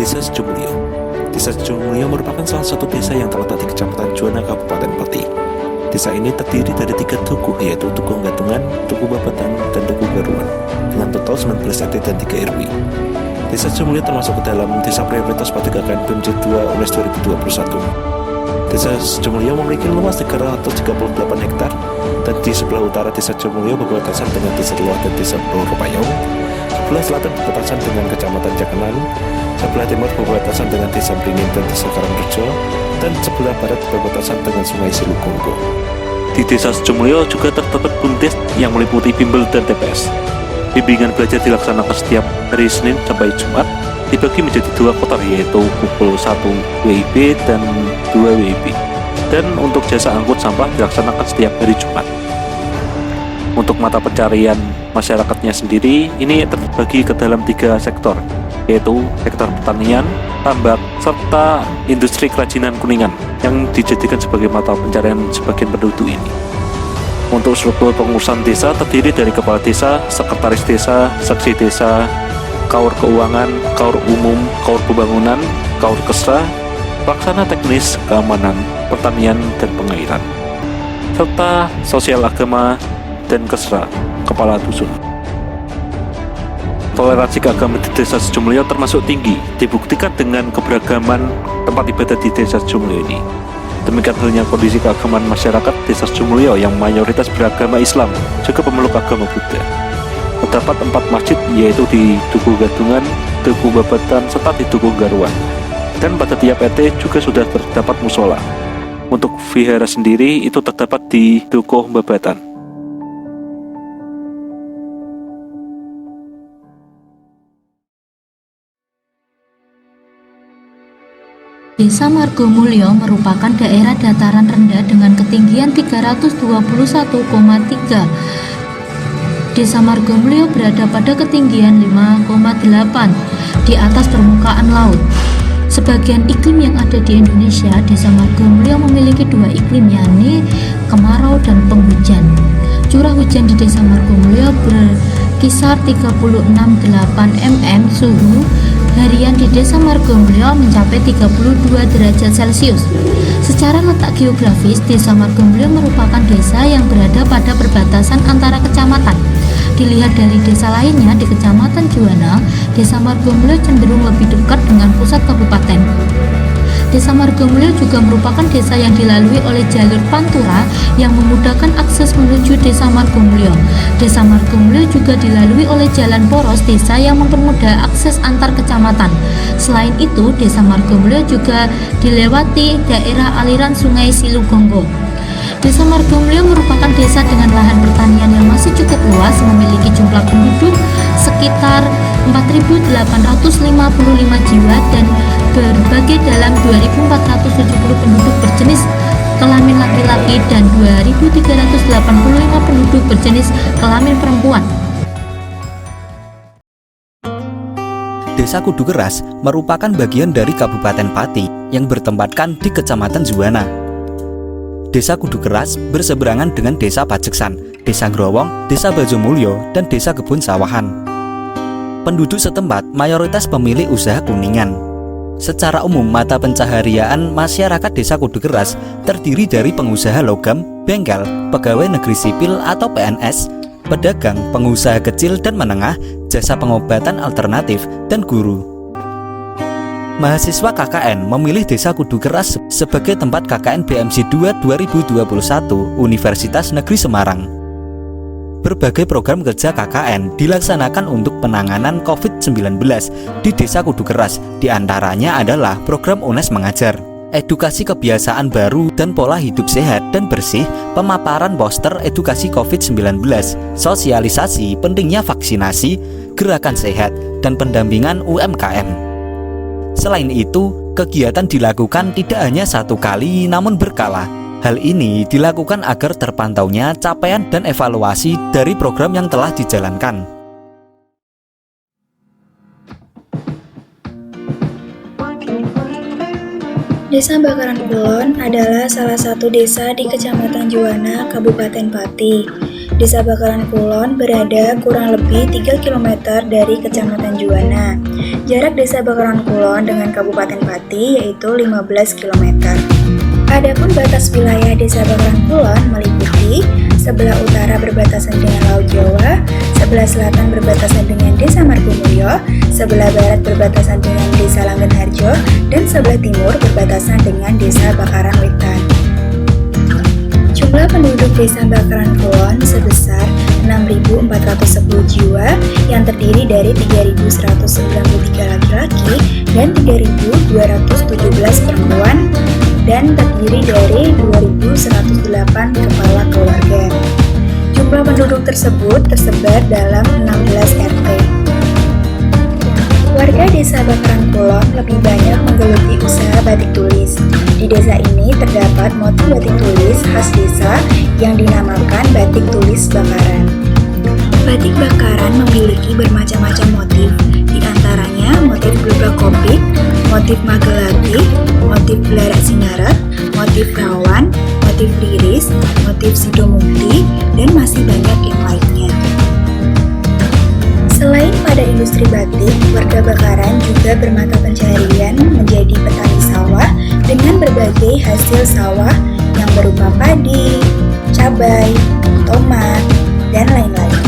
Desa Sejumulyo. Desa Sejumulyo merupakan salah satu desa yang terletak di Kecamatan Juwana, Kabupaten Pati. Desa ini terdiri dari 3 tugu, yaitu Tugu Gatungan, Tugu Babatan, dan Tugu Garuan, dengan total 19 RT dan 3 RW. Desa Sejumulyo termasuk ke dalam desa prioritas pada KKN BEMJ 2 UNES 2021. Desa Sejumulyo memiliki luas 338 hektar, dan di sebelah utara Desa Sejumulyo berbatasan dengan Desa Luar dan Desa Bloro Payung, sebelah selatan berbatasan dengan Kecamatan Jakenan, sebelah timur berbatasan dengan Desa Beringin dan Desa Karangrejo, dan sebelah barat berbatasan dengan Sungai Silugonggo. Di Desa Sejumulyo juga terdapat BUMDes yang meliputi bimbel dan TPS. Bimbingan belajar dilaksanakan setiap hari Senin sampai Jumat, dibagi menjadi 2 kotor, yaitu pukul 1 WIB dan 2 WIB. Dan untuk jasa angkut sampah dilaksanakan setiap hari Jumat. Untuk mata pencarian masyarakatnya sendiri, ini terbagi ke dalam 3 sektor, yaitu sektor pertanian, tambak, serta industri kerajinan kuningan yang dijadikan sebagai mata pencarian sebagian penduduk ini. Untuk struktur pengurusan desa terdiri dari kepala desa, sekretaris desa, saksi desa, kaur keuangan, kaur umum, kaur pembangunan, kaur kesra, pelaksana teknis, keamanan, pertanian, dan pengairan, serta sosial agama dan kesra, kepala dusun. Toleransi keagamaan di Desa Sejumulyo termasuk tinggi, dibuktikan dengan keberagaman tempat ibadah di Desa Sejumulyo ini. Demikian halnya kondisi keagamaan masyarakat Desa Sejumulyo yang mayoritas beragama Islam, juga pemeluk agama Buddha. Terdapat 4 masjid, yaitu di Tugu Gatungan, Tugu Babatan, serta di Tugu Garuan. Dan pada tiap RT juga sudah terdapat musola. Untuk vihara sendiri itu terdapat di Tugu Babatan. Desa Margomulyo merupakan daerah dataran rendah dengan ketinggian 321,3. Desa Margomulyo berada pada ketinggian 5,8 di atas permukaan laut. Sebagian iklim yang ada di Indonesia, Desa Margomulyo memiliki 2 iklim, yakni kemarau dan penghujan. Curah hujan di Desa Margomulyo berkisar 36,8 mm, suhu harian di Desa Margomulyo mencapai 32 derajat Celcius. Secara letak geografis, Desa Margomulyo merupakan desa yang berada pada perbatasan antara kecamatan. Dilihat dari desa lainnya di Kecamatan Juwana, Desa Margomulyo cenderung lebih dekat dengan pusat kabupaten. Desa Margomulyo juga merupakan desa yang dilalui oleh jalur pantura yang memudahkan akses menuju Desa Margomulyo. Desa Margomulyo juga dilalui oleh jalan poros desa yang mempermudah akses antar kecamatan. Selain itu, Desa Margomulyo juga dilewati daerah aliran Sungai Silugonggo. Desa Margomulyo merupakan desa dengan lahan pertanian yang masih cukup luas, memiliki jumlah penduduk sekitar 4.855 jiwa dan berbagai dalam 2.470 penduduk berjenis kelamin laki-laki dan 2.385 penduduk berjenis kelamin perempuan. Desa Kudu Keras merupakan bagian dari Kabupaten Pati yang bertempatkan di Kecamatan Juwana. Desa Kudu Keras berseberangan dengan Desa Pajeksan, Desa Growong, Desa Bajomulyo, dan Desa Kebun Sawahan. Penduduk setempat mayoritas pemilik usaha kuningan. Secara umum, mata pencaharian masyarakat Desa Kudu Keras terdiri dari pengusaha logam, bengkel, pegawai negeri sipil atau PNS, pedagang, pengusaha kecil dan menengah, jasa pengobatan alternatif, dan guru. Mahasiswa KKN memilih Desa Kudu Keras sebagai tempat KKN BMJ 2 2021 Universitas Negeri Semarang. Berbagai program kerja KKN dilaksanakan untuk penanganan COVID-19 di Desa Kudu Keras, diantaranya adalah program UNES Mengajar, edukasi kebiasaan baru dan pola hidup sehat dan bersih, pemaparan poster edukasi COVID-19, sosialisasi pentingnya vaksinasi, gerakan sehat, dan pendampingan UMKM. Selain itu, kegiatan dilakukan tidak hanya satu kali namun berkala. Hal ini dilakukan agar terpantaunya capaian dan evaluasi dari program yang telah dijalankan. Desa Bakaran Kulon adalah salah satu desa di Kecamatan Juwana, Kabupaten Pati. Desa Bakaran Kulon berada kurang lebih 3 km dari Kecamatan Juwana. Jarak Desa Bakaran Kulon dengan Kabupaten Pati yaitu 15 km. Adapun batas wilayah Desa Bakaran Kulon meliputi sebelah utara berbatasan dengan Laut Jawa, sebelah selatan berbatasan dengan Desa Margomulyo, sebelah barat berbatasan dengan Desa Langgenharjo, dan sebelah timur berbatasan dengan Desa Bakaran Wetan. Jumlah penduduk Desa Bakaran Kulon sebesar 6.410 jiwa yang terdiri dari 3.193 laki-laki dan 3.217 perempuan dan terdiri dari 2.108 kepala keluarga. Jumlah penduduk tersebut tersebar dalam 16 RT. Warga Desa Bakaran Kulon lebih banyak menggeluti usaha batik tulis. Di desa ini terdapat motif batik tulis khas desa yang dinamakan batik tulis Bakaran. Batik Bakaran memiliki bermacam-macam motif, di antaranya motif gelugak kopik, motif magelati, motif belarak sinarat, motif rawan, motif liris, motif sidomukti, dan masih banyak yang lainnya. Selain pada industri batik, warga Bakaran juga bermata pencaharian menjadi petani sawah dengan berbagai hasil sawah yang berupa padi, cabai, tomat, dan lain-lain.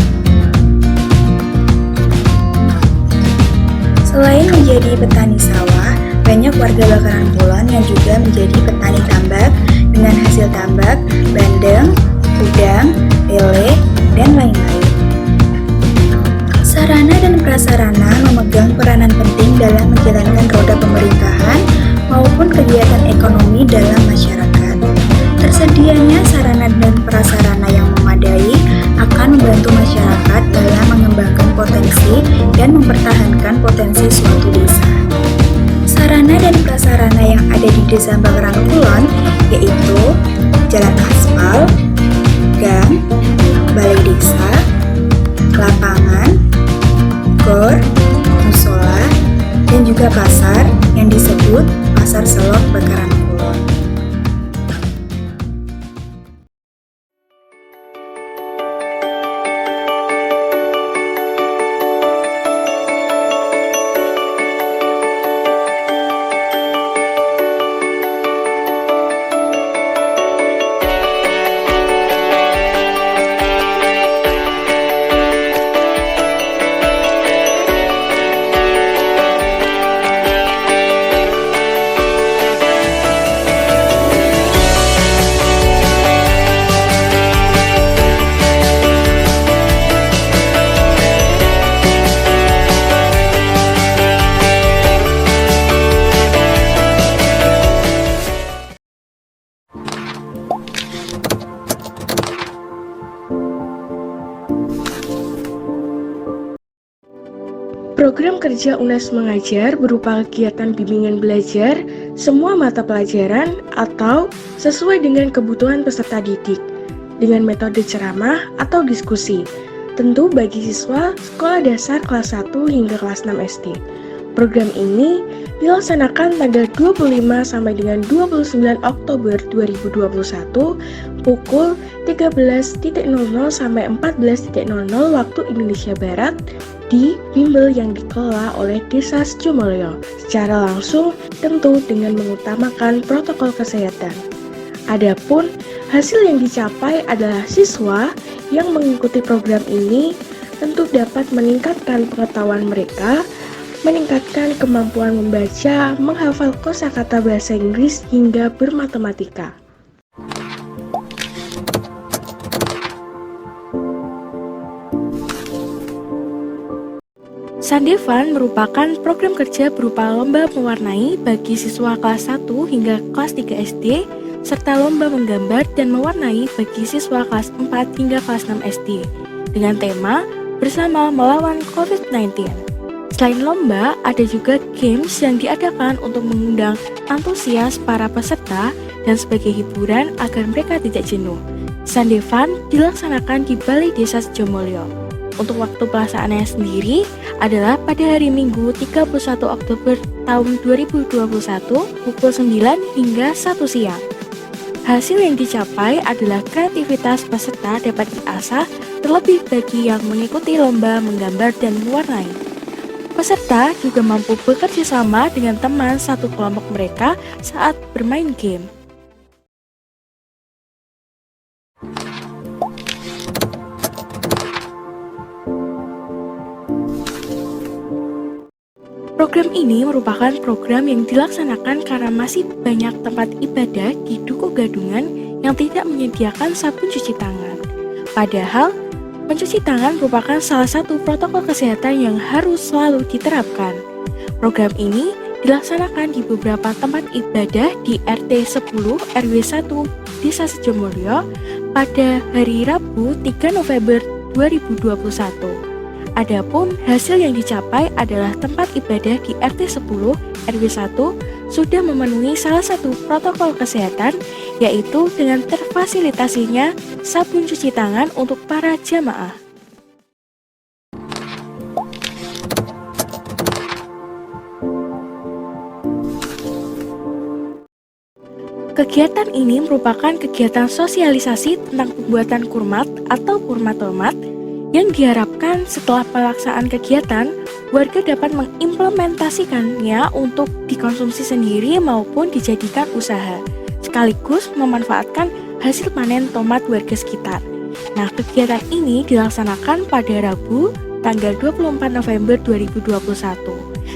Selain menjadi petani sawah, banyak warga Bakaran Kulon yang juga menjadi petani tambak dengan hasil tambak, bandeng, udang, lele, dan lain-lain. Sarana dan prasarana memegang peranan penting dalam menjalankan roda pemerintahan maupun kegiatan ekonomi dalam masyarakat. Tersedianya sarana dan prasarana yang memadai akan membantu masyarakat dalam mengembangkan potensi dan mempertahankan potensi suatu desa. Sarana dan prasarana yang ada di Desa Bakaran Kulon yaitu jalan aspal, gang, balai desa, lapangan, gor, musola, dan juga pasar yang disebut Pasar Selok Bakaran Kulon. Program kerja UNES Mengajar berupa kegiatan bimbingan belajar semua mata pelajaran atau sesuai dengan kebutuhan peserta didik dengan metode ceramah atau diskusi, tentu bagi siswa sekolah dasar kelas 1 hingga kelas 6 SD. Program ini dilaksanakan tanggal 25 sampai dengan 29 Oktober 2021 pukul 13.00 sampai 14.00 waktu Indonesia Barat di bimbel yang dikelola oleh Desa Sejomulyo secara langsung tentu dengan mengutamakan protokol kesehatan. Adapun hasil yang dicapai adalah siswa yang mengikuti program ini tentu dapat meningkatkan pengetahuan mereka, meningkatkan kemampuan membaca, menghafal kosakata bahasa Inggris hingga bermatematika. Sandevan merupakan program kerja berupa lomba mewarnai bagi siswa kelas 1 hingga kelas 3 SD, serta lomba menggambar dan mewarnai bagi siswa kelas 4 hingga kelas 6 SD, dengan tema Bersama Melawan COVID-19. Selain lomba, ada juga games yang diadakan untuk mengundang antusias para peserta dan sebagai hiburan agar mereka tidak jenuh. Sandevan dilaksanakan di Balai Desa Sejomulyo. Untuk waktu pelaksanaannya sendiri adalah pada hari Minggu 31 Oktober tahun 2021 pukul 9 hingga 1 siang. Hasil yang dicapai adalah kreativitas peserta dapat diasah, terlebih bagi yang mengikuti lomba menggambar dan mewarnai. Peserta juga mampu bekerja sama dengan teman satu kelompok mereka saat bermain game. Program ini merupakan program yang dilaksanakan karena masih banyak tempat ibadah di Dukuh Gadungan yang tidak menyediakan sabun cuci tangan. Padahal, mencuci tangan merupakan salah satu protokol kesehatan yang harus selalu diterapkan. Program ini dilaksanakan di beberapa tempat ibadah di RT 10 RW 1 Desa Sejomulyo pada hari Rabu 3 November 2021. Adapun hasil yang dicapai adalah tempat ibadah di RT 10 RW 1 sudah memenuhi salah satu protokol kesehatan, yaitu dengan terfasilitasinya sabun cuci tangan untuk para jamaah. Kegiatan ini merupakan kegiatan sosialisasi tentang pembuatan kurmat atau kurmatomat yang diharapkan setelah pelaksanaan kegiatan, warga dapat mengimplementasikannya untuk dikonsumsi sendiri maupun dijadikan usaha, sekaligus memanfaatkan hasil panen tomat warga sekitar. Nah, kegiatan ini dilaksanakan pada Rabu, tanggal 24 November 2021.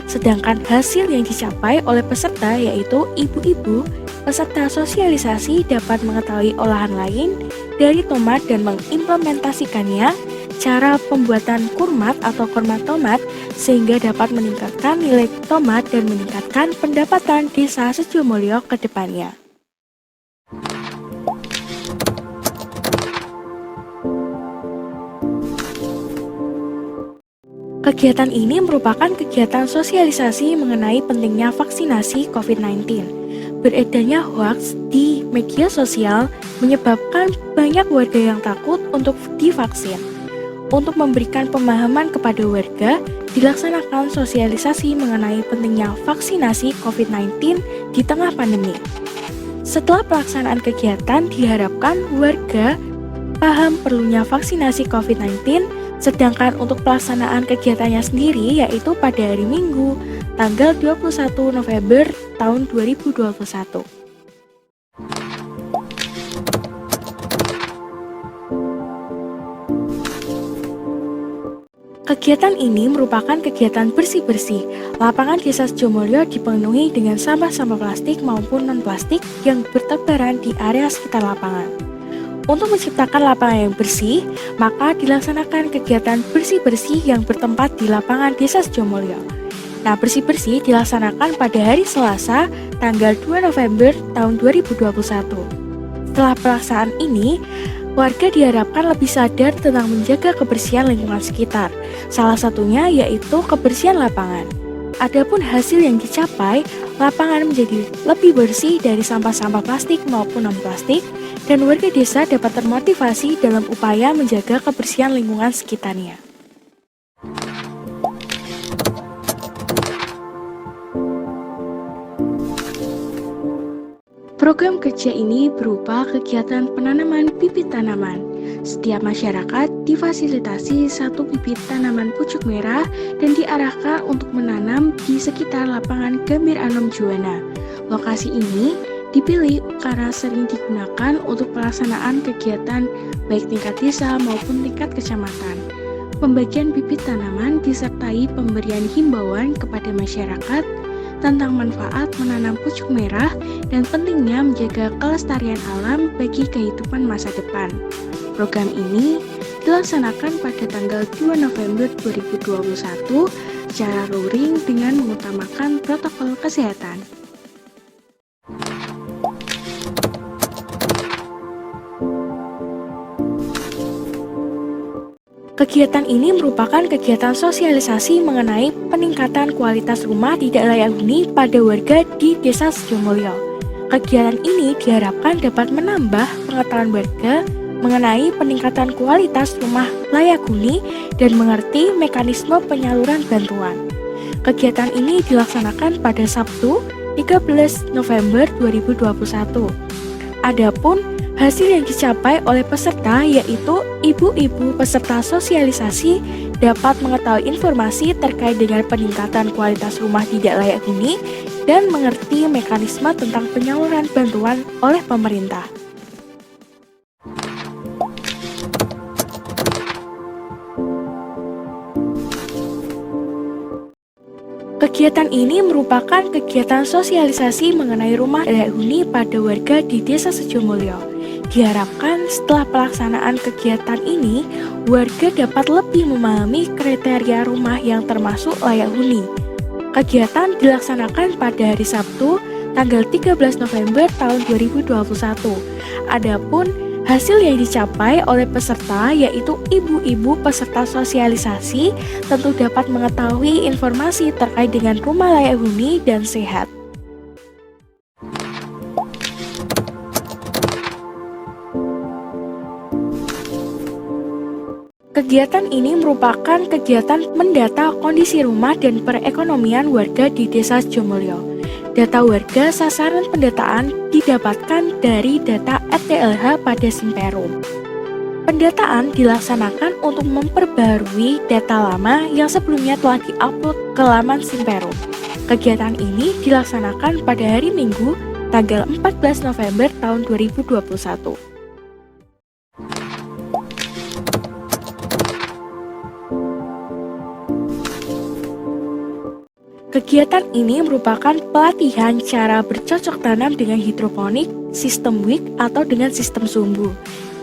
Sedangkan hasil yang dicapai oleh peserta yaitu ibu-ibu, peserta sosialisasi dapat mengetahui olahan lain dari tomat dan mengimplementasikannya cara pembuatan kurmat atau kurmat tomat sehingga dapat meningkatkan nilai tomat dan meningkatkan pendapatan Desa Sejomulyo ke depannya. Kegiatan ini merupakan kegiatan sosialisasi mengenai pentingnya vaksinasi COVID-19. Beredarnya hoaks di media sosial menyebabkan banyak warga yang takut untuk divaksin. Untuk memberikan pemahaman kepada warga, dilaksanakan sosialisasi mengenai pentingnya vaksinasi COVID-19 di tengah pandemi. Setelah pelaksanaan kegiatan, diharapkan warga paham perlunya vaksinasi COVID-19, sedangkan untuk pelaksanaan kegiatannya sendiri yaitu pada hari Minggu, tanggal 21 November tahun 2021. Kegiatan ini merupakan kegiatan bersih-bersih. Lapangan Desa Sejomulyo dipenuhi dengan sampah-sampah plastik maupun non-plastik yang bertebaran di area sekitar lapangan. Untuk menciptakan lapangan yang bersih, maka dilaksanakan kegiatan bersih-bersih yang bertempat di lapangan Desa Sejomulyo. Nah, bersih-bersih dilaksanakan pada hari Selasa, tanggal 2 November tahun 2021. Setelah pelaksanaan ini, warga diharapkan lebih sadar tentang menjaga kebersihan lingkungan sekitar. Salah satunya yaitu kebersihan lapangan. Adapun hasil yang dicapai, lapangan menjadi lebih bersih dari sampah-sampah plastik maupun non-plastik, dan warga desa dapat termotivasi dalam upaya menjaga kebersihan lingkungan sekitarnya. Program kerja ini berupa kegiatan penanaman bibit tanaman. Setiap masyarakat difasilitasi satu bibit tanaman pucuk merah dan diarahkan untuk menanam di sekitar lapangan Gambir Anom Juwana. Lokasi ini dipilih karena sering digunakan untuk pelaksanaan kegiatan baik tingkat desa maupun tingkat kecamatan. Pembagian bibit tanaman disertai pemberian himbauan kepada masyarakat tentang manfaat menanam pucuk merah dan pentingnya menjaga kelestarian alam bagi kehidupan masa depan. Program ini dilaksanakan pada tanggal 2 November 2021 secara luring dengan mengutamakan protokol kesehatan. Kegiatan ini merupakan kegiatan sosialisasi mengenai peningkatan kualitas rumah tidak layak huni pada warga di Desa Sejomulyo. Kegiatan ini diharapkan dapat menambah pengetahuan warga mengenai peningkatan kualitas rumah layak huni dan mengerti mekanisme penyaluran bantuan. Kegiatan ini dilaksanakan pada Sabtu 13 November 2021. Adapun hasil yang dicapai oleh peserta yaitu ibu-ibu peserta sosialisasi dapat mengetahui informasi terkait dengan peningkatan kualitas rumah tidak layak huni dan mengerti mekanisme tentang penyaluran bantuan oleh pemerintah. Kegiatan ini merupakan kegiatan sosialisasi mengenai rumah layak huni pada warga di Desa Sejomulyo. Diharapkan setelah pelaksanaan kegiatan ini, warga dapat lebih memahami kriteria rumah yang termasuk layak huni. Kegiatan dilaksanakan pada hari Sabtu, tanggal 13 November tahun 2021. Adapun hasil yang dicapai oleh peserta yaitu ibu-ibu peserta sosialisasi tentu dapat mengetahui informasi terkait dengan rumah layak huni dan sehat. Kegiatan ini merupakan kegiatan mendata kondisi rumah dan perekonomian warga di Desa Sejomulyo. Data warga sasaran pendataan didapatkan dari data RTLH pada Simperum. Pendataan dilaksanakan untuk memperbarui data lama yang sebelumnya telah diupload ke laman Simperum. Kegiatan ini dilaksanakan pada hari Minggu, tanggal 14 November tahun 2021. Kegiatan ini merupakan pelatihan cara bercocok tanam dengan hidroponik, sistem WIC atau dengan sistem sumbu.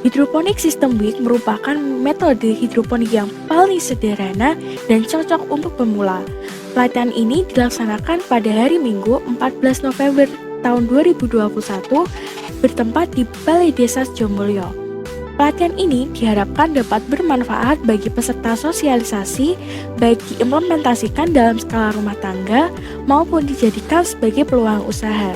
Hidroponik sistem WIC merupakan metode hidroponik yang paling sederhana dan cocok untuk pemula. Pelatihan ini dilaksanakan pada hari Minggu 14 November tahun 2021 bertempat di Balai Desa Sejomulyo. Pelatihan ini diharapkan dapat bermanfaat bagi peserta sosialisasi, baik diimplementasikan dalam skala rumah tangga maupun dijadikan sebagai peluang usaha.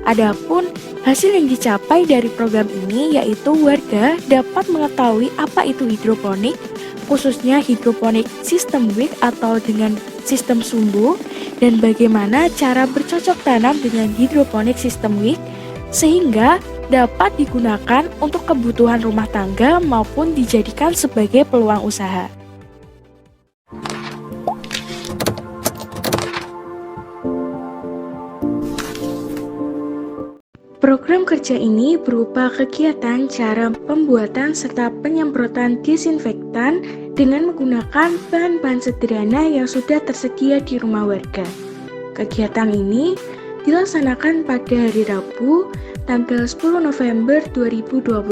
Adapun hasil yang dicapai dari program ini yaitu warga dapat mengetahui apa itu hidroponik, khususnya hidroponik sistem WIC atau dengan sistem sumbu, dan bagaimana cara bercocok tanam dengan hidroponik sistem WIC sehingga dapat digunakan untuk kebutuhan rumah tangga maupun dijadikan sebagai peluang usaha. Program kerja ini berupa kegiatan cara pembuatan serta penyemprotan disinfektan dengan menggunakan bahan-bahan sederhana yang sudah tersedia di rumah warga. Kegiatan ini dilaksanakan pada hari Rabu, tanggal 10 November 2021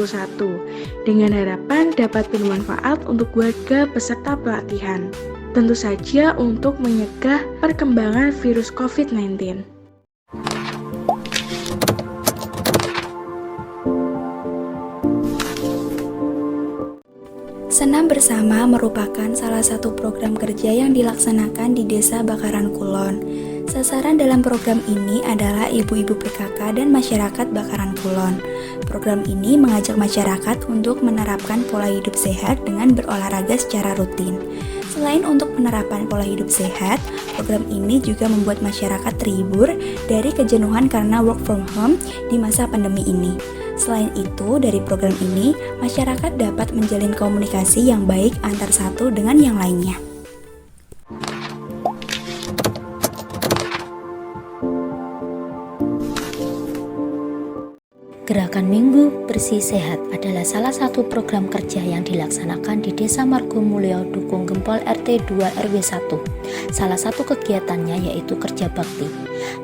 dengan harapan dapat bermanfaat untuk warga peserta pelatihan. Tentu saja untuk mencegah perkembangan virus COVID-19. Senam bersama merupakan salah satu program kerja yang dilaksanakan di Desa Bakaran Kulon. Sasaran dalam program ini adalah ibu-ibu PKK dan masyarakat Bakaran Kulon. Program ini mengajak masyarakat untuk menerapkan pola hidup sehat dengan berolahraga secara rutin. Selain untuk penerapan pola hidup sehat, program ini juga membuat masyarakat terhibur dari kejenuhan karena work from home di masa pandemi ini. Selain itu, dari program ini, masyarakat dapat menjalin komunikasi yang baik antar satu dengan yang lainnya. Gerakan Minggu Bersih Sehat adalah salah satu program kerja yang dilaksanakan di Desa Margomulyo, Dukung Gempol RT 2 RW 1. Salah satu kegiatannya yaitu kerja bakti.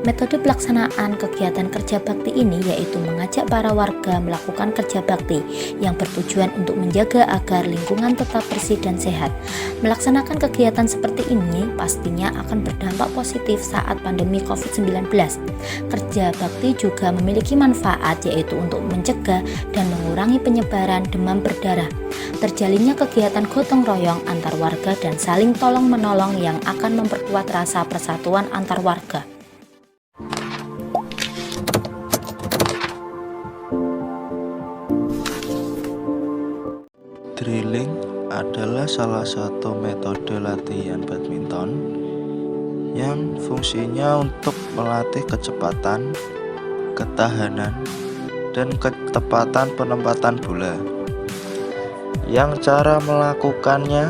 Metode pelaksanaan kegiatan kerja bakti ini yaitu mengajak para warga melakukan kerja bakti yang bertujuan untuk menjaga agar lingkungan tetap bersih dan sehat. Melaksanakan kegiatan seperti ini pastinya akan berdampak positif saat pandemi COVID-19. Kerja bakti juga memiliki manfaat yaitu untuk mencegah dan mengurangi penyebaran demam berdarah. Terjalinnya kegiatan gotong royong antar warga dan saling tolong-menolong yang akan memperkuat rasa persatuan antar warga. Drilling adalah salah satu metode latihan badminton yang fungsinya untuk melatih kecepatan, ketahanan, dan ketepatan penempatan bola. Yang cara melakukannya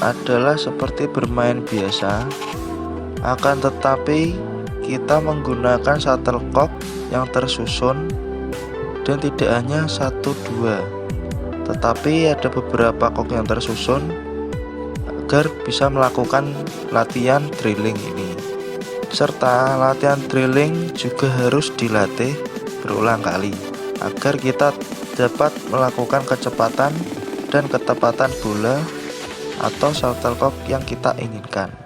adalah seperti bermain biasa, akan tetapi kita menggunakan shuttlecock yang tersusun dan tidak hanya 1-2, tetapi ada beberapa kok yang tersusun agar bisa melakukan latihan drilling ini. Serta latihan drilling juga harus dilatih berulang kali agar kita dapat melakukan kecepatan dan ketepatan bola atau shuttlecock yang kita inginkan.